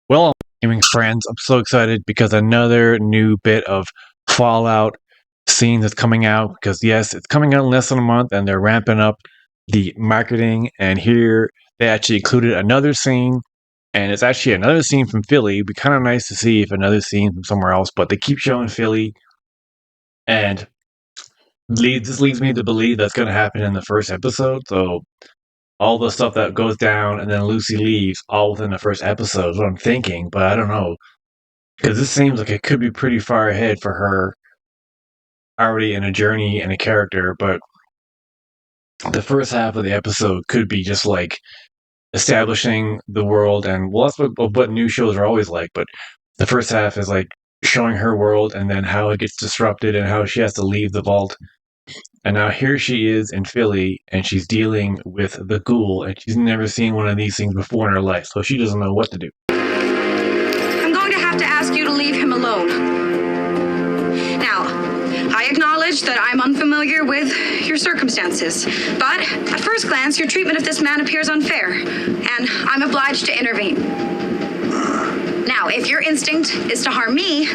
Well, gaming friends, I'm so excited because another new bit of Fallout scene is coming out. Because yes, it's coming out in less than a month, and they're ramping up the marketing. And here they actually included another scene, and it's actually another scene from Philly. It'd be kind of nice to see if another scene from somewhere else, but they keep showing Philly, and this leads me to believe that's going to happen in the first episode. So all the stuff that goes down, and then Lucy leaves, all within the first episode is what I'm thinking. But I don't know. Because this seems like it could be pretty far ahead for her, already in a journey and a character, but the first half of the episode could be just like establishing the world, and well, that's what new shows are always like, but the first half is like showing her world and then how it gets disrupted and how she has to leave the vault. And now here she is in Philly, and she's dealing with the Ghoul, and she's never seen one of these things before in her life, so she doesn't know what to do. I'm going to have to ask you to leave him alone. Now, I acknowledge that I'm unfamiliar with your circumstances, but at first glance, your treatment of this man appears unfair, and I'm obliged to intervene. Now, if your instinct is to harm me,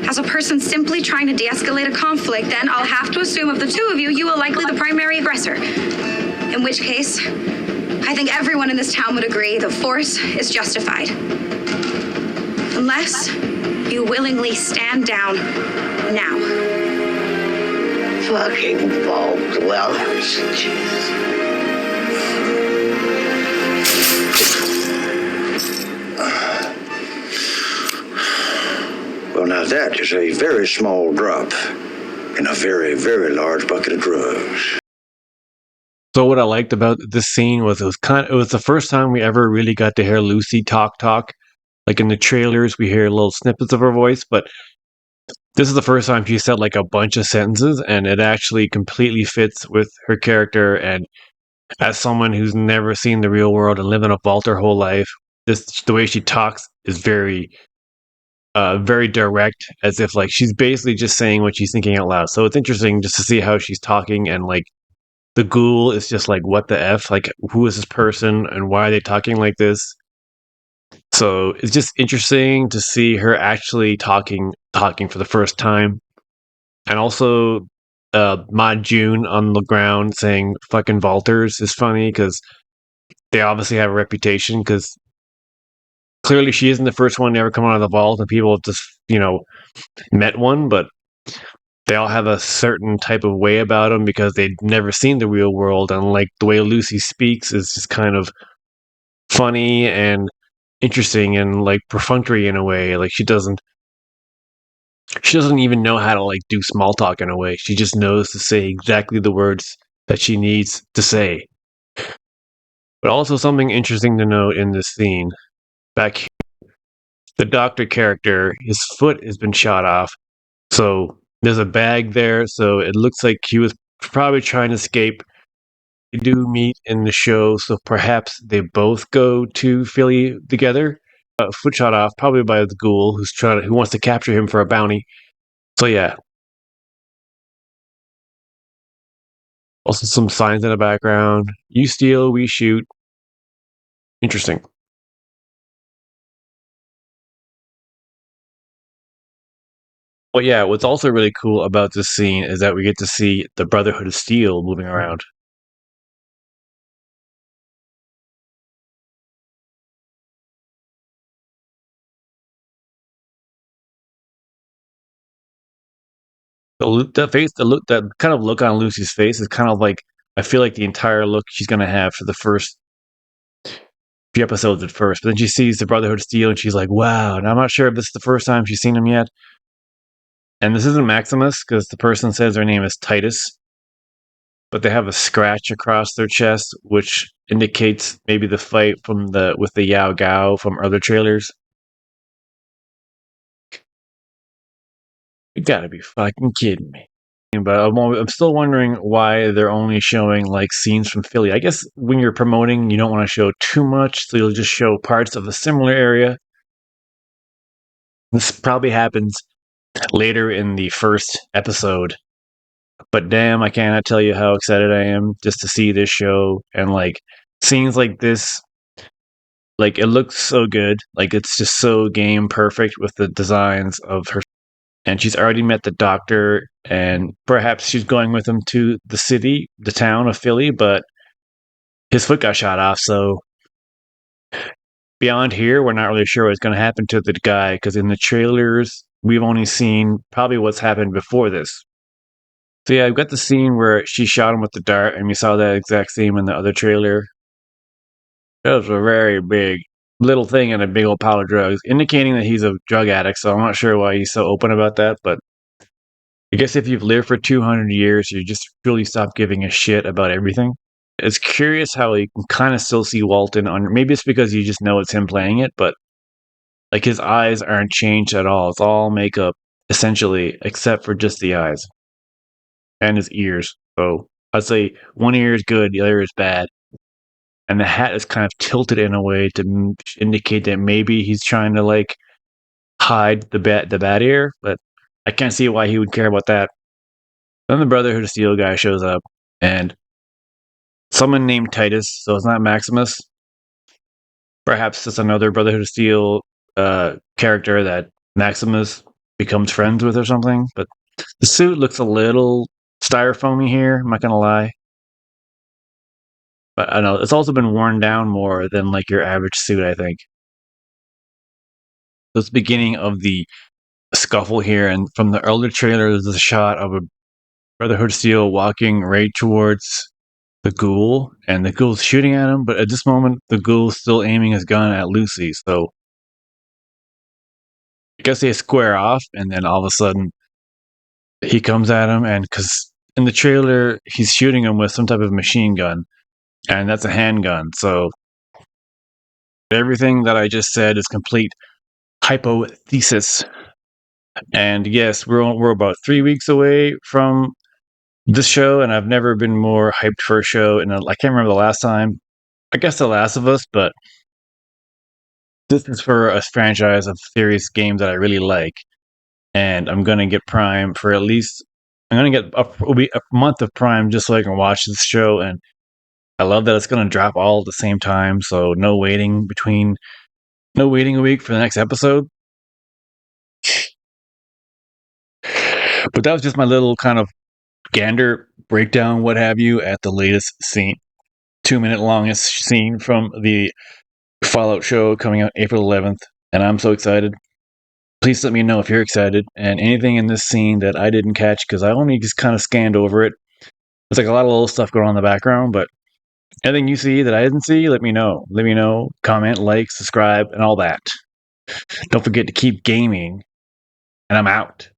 as a person simply trying to de-escalate a conflict, then I'll have to assume of the two of you, you are likely the primary aggressor. In which case, I think everyone in this town would agree the force is justified. Unless you willingly stand down now. Fucking vault dwellers. Well, now that is a very small drop in a very, very large bucket of drugs. So what I liked about this scene was it was the first time we ever really got to hear Lucy talk. Like in the trailers, we hear little snippets of her voice, but this is the first time she said like a bunch of sentences, and it actually completely fits with her character. And as someone who's never seen the real world and lived in a vault her whole life, the way she talks is very direct, as if like she's basically just saying what she's thinking out loud. So it's interesting just to see how she's talking, and like the Ghoul is just like, what the F? Like, who is this person and why are they talking like this? So it's just interesting to see her actually talking for the first time. And also Ma June on the ground saying fucking vaulters is funny because they obviously have a reputation, because clearly she isn't the first one to ever come out of the vault, and people have just, met one, but they all have a certain type of way about them because they've never seen the real world. And like the way Lucy speaks is just kind of funny and interesting and like perfunctory in a way. Like she doesn't even know how to like do small talk in a way. She just knows to say exactly the words that she needs to say. But also something interesting to note in this scene, back here, the doctor character, his foot has been shot off. So there's a bag there, so it looks like he was probably trying to escape. They do meet in the show, so perhaps they both go to Philly together. Foot shot off, probably by the Ghoul, who wants to capture him for a bounty. So yeah. Also some signs in the background. You steal, we shoot. Interesting. Well, yeah, what's also really cool about this scene is that we get to see the Brotherhood of Steel moving around. That kind of look on Lucy's face is kind of like, I feel like the entire look she's gonna have for the first few episodes at first. But then she sees the Brotherhood of Steel and she's like, wow. And I'm not sure if this is the first time she's seen him yet. And this isn't Maximus, because the person says their name is Titus, but they have a scratch across their chest, which indicates maybe the fight with the Yao Gao from other trailers. You gotta be fucking kidding me. But I'm still wondering why they're only showing like scenes from Philly. I guess when you're promoting, you don't want to show too much, so you'll just show parts of a similar area. This probably happens later in the first episode, But damn, I cannot tell you how excited I am just to see this show and like scenes like this. Like it looks so good. Like it's just so game perfect with the designs of her. And she's already met the doctor, and perhaps she's going with him to the city, the town of Philly, but his foot got shot off. So beyond here, we're not really sure what's going to happen to the guy because in the trailers, we've only seen probably what's happened before this. So yeah, I've got the scene where she shot him with the dart, and we saw that exact scene in the other trailer. That was a very big little thing and a big old pile of drugs, indicating that he's a drug addict. So I'm not sure why he's so open about that, but I guess if you've lived for 200 years, you just really stop giving a shit about everything. It's curious how you can kind of still see Walton on. Maybe it's because you just know it's him playing it, but like his eyes aren't changed at all. It's all makeup essentially, except for just the eyes and his ears. So I'd say one ear is good, the other is bad. And the hat is kind of tilted in a way to indicate that maybe he's trying to like hide the bad ear, but I can't see why he would care about that. Then the Brotherhood of Steel guy shows up, and someone named Titus, so it's not Maximus. Perhaps it's another Brotherhood of Steel character that Maximus becomes friends with or something. But the suit looks a little styrofoamy here, I'm not gonna lie. But I don't know, it's also been worn down more than like your average suit, I think. This beginning of the scuffle here, and from the earlier trailer, there's a shot of a Brotherhood of Steel walking right towards the Ghoul, and the Ghoul's shooting at him, but at this moment, the Ghoul's still aiming his gun at Lucy, so I guess they square off, and then all of a sudden, he comes at him, and because in the trailer, he's shooting him with some type of machine gun, and that's a handgun, so everything that I just said is complete hypothesis. And yes, we're about 3 weeks away from this show, and I've never been more hyped for a show. And I can't remember the last time. I guess The Last of Us, but this is for a franchise of serious games that I really like, and I'm gonna get Prime for at least. I'm gonna get a month of Prime just so I can watch this show, and I love that it's gonna drop all at the same time, so no waiting a week for the next episode. But that was just my little kind of gander breakdown, what have you, at the latest scene. 2-minute longest scene from the Fallout show coming out April 11th, and I'm so excited. Please let me know if you're excited, and anything in this scene that I didn't catch, because I only just kind of scanned over it. There's like a lot of little stuff going on in the background, but anything you see that I didn't see, let me know. Let me know, comment, like, subscribe, and all that. Don't forget to keep gaming, and I'm out.